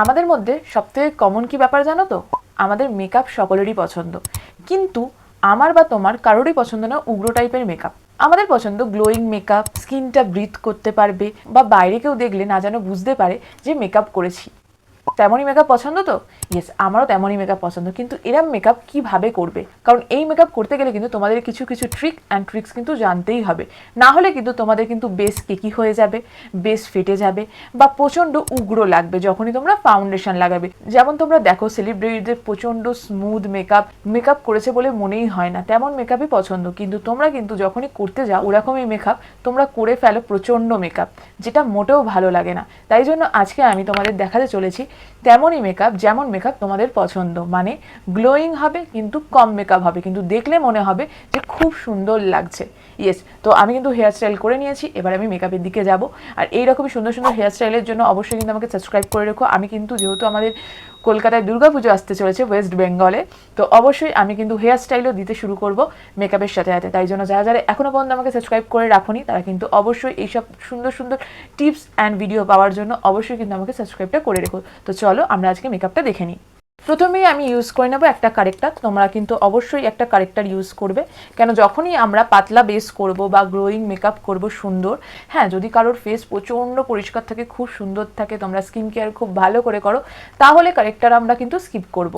আমাদের মধ্যে সবথেকে কমন কি ব্যাপার জানো তো, আমাদের মেকআপ সকলেরই পছন্দ, কিন্তু আমার বা তোমার কারোরই পছন্দ না উগ্র টাইপের মেকআপ। আমাদের পছন্দ গ্লোয়িং মেকআপ, স্কিনটা ব্রিথ করতে পারবে বা বাইরে কেউ দেখলে না যেন বুঝতে পারে যে মেকআপ করেছি। তেমনই মেকআপ পছন্দ তো? ইয়েস, আমারও তেমনই মেকআপ পছন্দ, কিন্তু এরম মেকআপ কিভাবে করবে? কারণ এই মেকআপ করতে গেলে কিন্তু তোমাদের কিছু কিছু ট্রিক্স কিন্তু জানতেই হবে, না হলে কিন্তু তোমাদের কিন্তু বেস কেকি হয়ে যাবে, বেস ফেটে যাবে বা প্রচণ্ড উগ্র লাগবে যখনই তোমরা ফাউন্ডেশন লাগাবে। যেমন তোমরা দেখো সেলিব্রিটিদের প্রচণ্ড স্মুথ মেকআপ করেছে বলে মনেই হয় না, তেমন মেকআপই পছন্দ, কিন্তু তোমরা কিন্তু যখনই করতে যাও ওরকমই মেকআপ তোমরা করে ফেলো, প্রচণ্ড মেকআপ, যেটা মোটেও ভালো লাগে না। তাই জন্য আজকে আমি তোমাদের দেখাতে চলেছি তেমনই মেকআপ যেমন মেকআপ তোমাদের পছন্দ, মানে গ্লোয়িং হবে কিন্তু কম মেকআপ হবে, কিন্তু দেখলে মনে হবে যে খুব সুন্দর লাগছে। ইয়েস, তো আমি কিন্তু হেয়ার স্টাইল করে নিয়েছি, এবার আমি মেকআপের দিকে যাব। আর এইরকমই সুন্দর সুন্দর হেয়ার স্টাইলের জন্য অবশ্যই কিন্তু আমাকে সাবস্ক্রাইব করে রেখো। আমি কিন্তু যেহেতু আমাদের কলকাতায় দুর্গাপুজো আসতে চলেছে ওয়েস্ট বেঙ্গলে, তো অবশ্যই আমি কিন্তু হেয়ার স্টাইলও দিতে শুরু করব মেকআপের সাথে সাথে। তাই জন্য যারা যারা এখনও পর্যন্ত আমাকে সাবস্ক্রাইব করে রাখোনি তারা কিন্তু অবশ্যই এইসব সুন্দর সুন্দর টিপস অ্যান্ড ভিডিও পাওয়ার জন্য অবশ্যই কিন্তু আমাকে সাবস্ক্রাইবটা করে রেখো। তো চলো আমরা আজকে মেকআপটা দেখে নিই। প্রথমেই আমি ইউজ করে নেবো একটা কারেক্টার। তোমরা কিন্তু অবশ্যই একটা কারেক্টার ইউজ করবে, কেন যখনই আমরা পাতলা বেস করব বা গ্লোয়িং মেকআপ করব সুন্দর, হ্যাঁ যদি কারোর ফেস প্রচণ্ড পরিষ্কার থাকে, খুব সুন্দর থাকে, তোমরা স্কিন কেয়ার খুব ভালো করে করো, তাহলে কারেক্টার আমরা কিন্তু স্কিপ করব।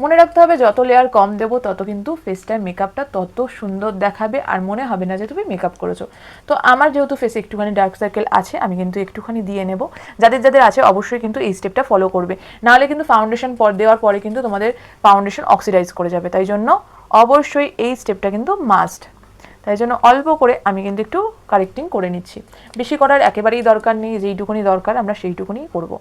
মনে রাখতে হবে যত লেয়ার কম দেবো তত কিন্তু ফেসটার মেকআপটা তত সুন্দর দেখাবে আর মনে হবে না যে তুমি মেকআপ করেছো। তো আমার যেহেতু ফেসে একটুখানি ডার্ক সার্কেল আছে, আমি কিন্তু একটুখানি দিয়ে নেব। যাদের যাদের আছে অবশ্যই কিন্তু এই স্টেপটা ফলো করবে, নাহলে কিন্তু ফাউন্ডেশন দেওয়ার পরে কিন্তু তোমাদের ফাউন্ডেশন অক্সিডাইজ করে যাবে। তাই জন্য অবশ্যই এই স্টেপটা কিন্তু মাস্ট। তাই জন্য অল্প করে আমি কিন্তু একটু কারেক্টিং করে নিচ্ছি, বেশি করার একেবারেই দরকার নেই, যেইটুকুনি দরকার আমরা সেইটুকুনি করবো।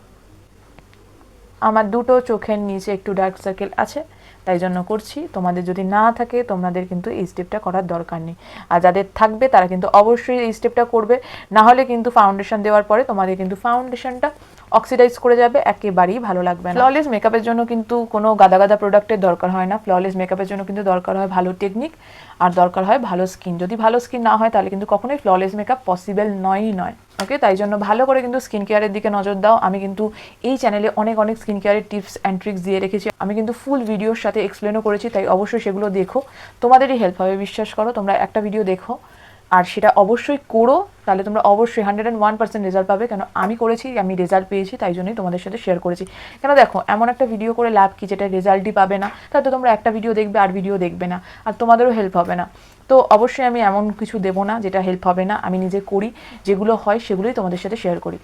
আমার দুটো চোখের নিচে একটু ডার্ক সার্কেল আছে, তাই জন্য করছি। তোমাদের যদি না থাকে তোমাদের কিন্তু এই স্টেপটা করার দরকার নেই, আর যাদের থাকবে তারা কিন্তু অবশ্যই এই স্টেপটা করবে, না হলে কিন্তু ফাউন্ডেশন দেওয়ার পরে তোমাদের কিন্তু ফাউন্ডেশনটা অক্সিডাইজ করে যাবে, একেবারেই ভালো লাগবে না। ফ্ললেস মেকআপের জন্য কিন্তু কোনো গাদা গাদা প্রোডাক্টের দরকার হয় না। ফ্ললেস মেকআপের জন্য কিন্তু দরকার হয় ভালো টেকনিক আর দরকার হয় ভালো স্কিন। যদি ভালো স্কিন না হয় তাহলে কিন্তু কখনোই ফ্ললেস মেকআপ পসিবল নয়। ওকে, তাই জন্য ভালো করে কিন্তু স্কিন কেয়ারের দিকে নজর দাও। আমি কিন্তু এই চ্যানেলে অনেক অনেক স্কিন কেয়ারের টিপস অ্যান্ড ট্রিক্স দিয়ে রেখেছি, আমি কিন্তু ফুল ভিডিওর সাথে এক্সপ্লেনও করেছি, তাই অবশ্যই সেগুলো দেখো, তোমাদেরই হেল্প হবে, বিশ্বাস করো। তোমরা একটা ভিডিও দেখো আর সেটা অবশ্যই করো, তাহলে তোমরা অবশ্যই 101% রেজাল্ট পাবে। কেন আমি করেছি, আমি রেজাল্ট পেয়েছি, তাই জন্যই তোমাদের সাথে শেয়ার করেছি। কেন দেখো, এমন একটা ভিডিও করে লাভ কি যেটা রেজাল্টই পাবে না, তাহলে তো তোমরা একটা ভিডিও দেখবে আর ভিডিও দেখবে না, আর তোমাদেরও হেল্প হবে না। তো অবশ্যই আমি এমন কিছু দেবো না যেটা হেল্প হবে না, আমি নিজে করি, যেগুলো হয় সেগুলোই তোমাদের সাথে শেয়ার করি।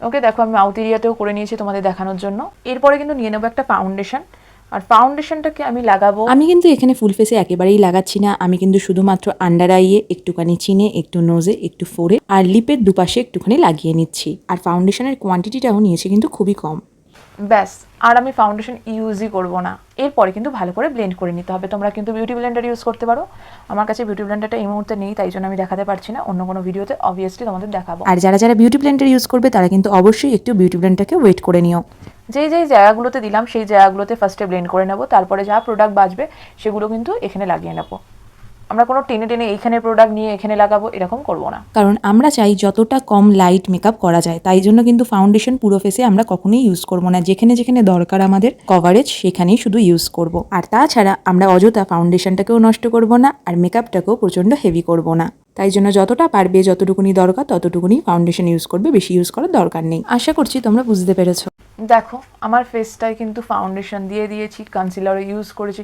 ওকে, দেখো আমি মাউথ এরিয়াতেও করে নিয়েছি তোমাদের দেখানোর জন্য। এরপরে কিন্তু নিয়ে নেবো একটা ফাউন্ডেশন, আর ফাউন্ডেশনটাকে আমি লাগাবো। আমি কিন্তু এখানে ফুল ফেসে একেবারেই লাগাচ্ছি না, আমি কিন্তু শুধুমাত্র আন্ডার আইয়ে একটুখানি, চিনে একটু, নোজে একটু, ফোরে আর লিপের দুপাশে একটুখানি লাগিয়ে নিচ্ছি। আর ফাউন্ডেশনের কোয়ান্টিটিটাও নিয়েছি কিন্তু খুবই কম। ব্যাস, আর আমি ফাউন্ডেশন ইউজই করবো না। এরপরে কিন্তু ভালো করে ব্লেন্ড করে নিতে হবে। তোমরা কিন্তু বিউটি ব্লেন্ডার ইউজ করতে পারো, আমার কাছে বিউটি ব্লেন্ডারটা এই মুহূর্তে নেই, তাই জন্য আমি দেখাতে পারছি না। অন্য কোনো ভিডিওতে অবভিয়াসলি তোমাদের দেখাবো। আর যারা যারা বিউটি ব্লেন্ডার ইউজ করবে তারা কিন্তু অবশ্যই একটু বিউটি ব্লেন্ডারকে ওয়েট করে নিও। যেই জায়গাগুলোতে দিলাম সেই জায়গাগুলোতে ফার্স্টে ব্লেন্ড করে নেবো, তারপরে যা প্রোডাক্ট বাঁচবে সেগুলো কিন্তু এখানে লাগিয়ে নেবো। আমরা কোনো টেনে টেনে এইখানে প্রোডাক্ট নিয়ে এখানে লাগাবো এরকম করবো না, কারণ আমরা চাই যতটা কম লাইট মেকআপ করা যায়। তাই জন্য কিন্তু ফাউন্ডেশন পুরো ফেসে আমরা কখনোই ইউজ করবো না, যেখানে যেখানে দরকার আমাদের কভারেজ সেখানেই শুধু ইউজ করব। আর তাছাড়া আমরা অযথা ফাউন্ডেশনটাকেও নষ্ট করব না আর মেকআপটাকেও প্রচণ্ড হেভি করব না। তাই জন্য যতটা পারবে, যতটুকুনি দরকার ততটুকুনি ফাউন্ডেশন ইউজ করবে, বেশি ইউজ করার দরকার নেই। আশা করছি তোমরা বুঝতে পেরেছো। দেখো আমার ফেসটায় কিন্তু ফাউন্ডেশন দিয়ে দিয়েছি, কনসিলারও ইউজ করেছি,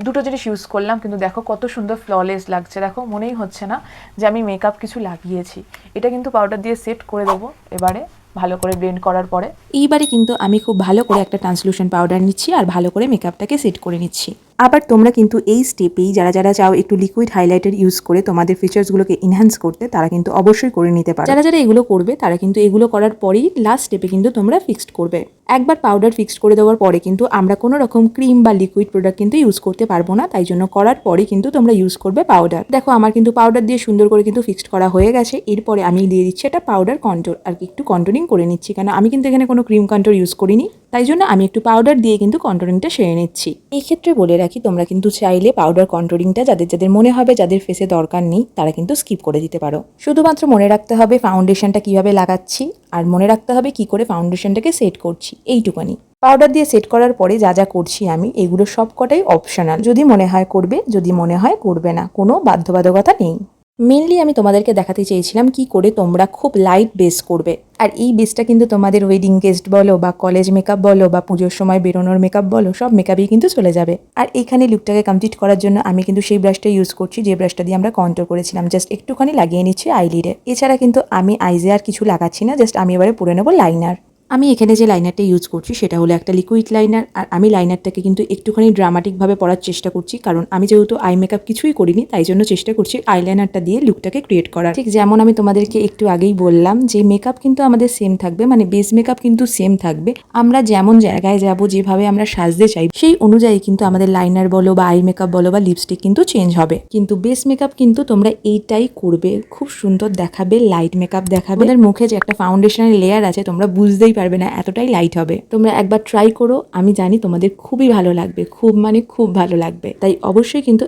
দুটো জিনিস ইউজ করলাম, কিন্তু দেখো কত সুন্দর ফ্ললেস লাগছে। দেখো মনেই হচ্ছে না যে আমি মেকআপ কিছু লাগিয়েছি। এটা কিন্তু পাউডার দিয়ে সেট করে দেবো এবারে ভালো করে ব্লেন্ড করার পরে। এইবারে কিন্তু আমি খুব ভালো করে একটা ট্রান্সলুশন পাউডার নিচ্ছি আর ভালো করে মেকআপটাকে সেট করে নিচ্ছি। আবার তোমরা কিন্তু এই স্টেপেই যারা যারা চাও একটু লিকুইড হাইলাইটার ইউজ করে তোমাদের ফিচার্সগুলোকে এনহ্যান্স করতে, তারা কিন্তু অবশ্যই করে নিতে পারো। যারা যারা এগুলো করবে তারা কিন্তু এগুলো করার পরেই লাস্ট স্টেপে কিন্তু তোমরা ফিক্সড করবে। একবার পাউডার ফিক্সড করে দেওয়ার পরে কিন্তু আমরা কোনো রকম ক্রিম বা লিকুইড প্রোডাক্ট কিন্তু ইউজ করতে পারবো না, তাই জন্য করার পরে কিন্তু তোমরা ইউজ করবে পাউডার। দেখো আমার কিন্তু পাউডার দিয়ে সুন্দর করে কিন্তু ফিক্সড করা হয়ে গেছে। এরপরে আমি দিয়ে দিচ্ছি একটা পাউডার কন্ট্রোল, আর একটু কন্ট্রোলিং করে নিচ্ছি, কেন আমি কিন্তু এখানে কোনো ক্রিম কন্ট্রোল ইউজ করিনি। তাই জন্য আমি একটু পাউডার দিয়ে কিন্তু কন্ট্রোলিংটা সেরে নিচ্ছি। এই ক্ষেত্রে বলে রাখি, তোমরা কিন্তু চাইলে পাউডার কন্ট্রোলিংটা যাদের যাদের মনে হবে যাদের ফেসে দরকার নেই তারা কিন্তু স্কিপ করে দিতে পারো। শুধুমাত্র মনে রাখতে হবে ফাউন্ডেশনটা কিভাবে লাগাচ্ছি আর মনে রাখতে হবে কি করে ফাউন্ডেশনটাকে সেট করছি, এইটুকুনি। পাউডার দিয়ে সেট করার পরে যা যা করছি আমি, এগুলো সবকটাই অপশনাল। যদি মনে হয় করবে, যদি মনে হয় করবে না, কোনো বাধ্যবাধকতা নেই। মেনলি আমি তোমাদেরকে দেখাতে চেয়েছিলাম কি করে তোমরা খুব লাইট বেস করবে। আর এই বেসটা কিন্তু তোমাদের ওয়েডিং গেস্ট বলো বা কলেজ মেকআপ বলো বা পুজোর সময় বেরোনোর মেকআপ বলো, সব মেকআপই কিন্তু চলে যাবে। আর এখানে লুকটাকে কমপ্লিট করার জন্য আমি কিন্তু সেই ব্রাশটা ইউজ করছি যে ব্রাশটা দিয়ে আমরা কন্ট্রোল করেছিলাম। জাস্ট একটুখানি লাগিয়ে নিচ্ছি আইলিডে। এছাড়া কিন্তু আমি আইজে আর কিছু লাগাচ্ছি না, জাস্ট আমি এবারে পরে নেবো লাইনার। আমি এখানে যে লাইনারটা ইউজ করছি সেটা হলো একটা লিকুইড লাইনার। আর আমি লাইনারটাকে কিন্তু একটুখানি ড্রামাটিকভাবে পরার চেষ্টা করছি, কারণ আমি যেহেতু আই মেকআপ কিছুই করিনি তাই জন্য চেষ্টা করছি আইলাইনারটা দিয়ে লুকটাকে ক্রিয়েট করার। ঠিক যেমন আমি তোমাদেরকে একটু আগেই বললাম যে মেকআপ কিন্তু আমাদের সেম থাকবে, মানে বেস মেকআপ কিন্তু সেম থাকবে। আমরা যেমন জায়গায় যাব, যেভাবে আমরা সাজতে চাই সেই অনুযায়ী কিন্তু আমাদের লাইনার বলো বা আই মেকআপ বলো বা লিপস্টিক কিন্তু চেঞ্জ হবে। কিন্তু বেস মেকআপ কিন্তু তোমরা এইটাই করবে, খুব সুন্দর দেখাবে, লাইট মেকআপ দেখাবে। আমাদের মুখে যে একটা ফাউন্ডেশনের লেয়ার আছে তোমরা বুঝতেই পারবে না, এতটাই লাইট হবে। তোমরা একবার ট্রাই করো, আমি জানি তোমাদের খুবই ভালো লাগবে, খুব মানে খুব ভালো লাগবে। তাই অবশ্যই কিন্তু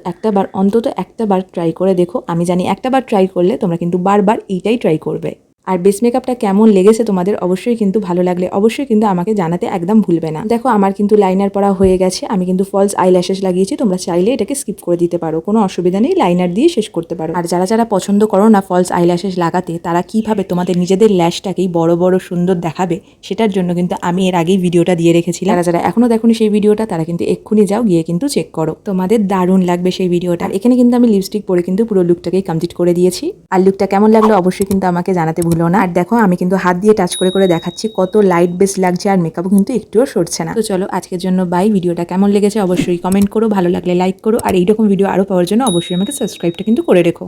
অন্তত একটা বার ট্রাই করে দেখো। আমি জানি একটা বার ট্রাই করলে তোমরা কিন্তু বারবার এইটাই ট্রাই করবে। আর বেস মেকআপটা কেমন লেগেছে তোমাদের অবশ্যই কিন্তু ভালো লাগলে অবশ্যই কিন্তু আমাকে জানাতে একদম ভুলবে না। দেখো আমার কিন্তু লাইনার পরা হয়ে গেছে, আমি কিন্তু ফলস আইল্যাশেস লাগিয়েছি। তোমরা চাইলে এটাকে স্কিপ করে দিতে পারো, কোনো অসুবিধা নেই, লাইনার দিয়ে শেষ করতে পারো। আর যারা যারা পছন্দ করো না ফলস আইল্যাশেস লাগাতে, তারা কিভাবে তোমাদের নিজেদের ল্যাশটাকেই বড় বড় সুন্দর দেখাবে সেটার জন্য কিন্তু আমি এর আগেই ভিডিওটা দিয়ে রেখেছিলাম। যারা যারা এখনো দেখোনি সেই ভিডিওটা তারা কিন্তু এক্ষুনি যাও, গিয়ে কিন্তু চেক করো, তোমাদের দারুণ লাগবে সেই ভিডিওটা। আর এখানে কিন্তু আমি লিপস্টিক পরে কিন্তু পুরো লুকটাকেই কমপ্লিট করে দিয়েছি। আর লুকটা কেমন লাগলো অবশ্যই কিন্তু আমাকে জানাতে ভুলো না। আর দেখো আমি কিন্তু হাত দিয়ে টাচ করে করে দেখাচ্ছি কত লাইট বেস লাগছে, আর মেকআপও কিন্তু একটুও সরছে না। তো চলো আজকের জন্য বাই। ভিডিওটা কেমন লেগেছে অবশ্যই কমেন্ট করো, ভালো লাগলে লাইক করো, আর এইরকম ভিডিও আরও পাওয়ার জন্য অবশ্যই আমাকে সাবস্ক্রাইবটা কিন্তু করে রেখো।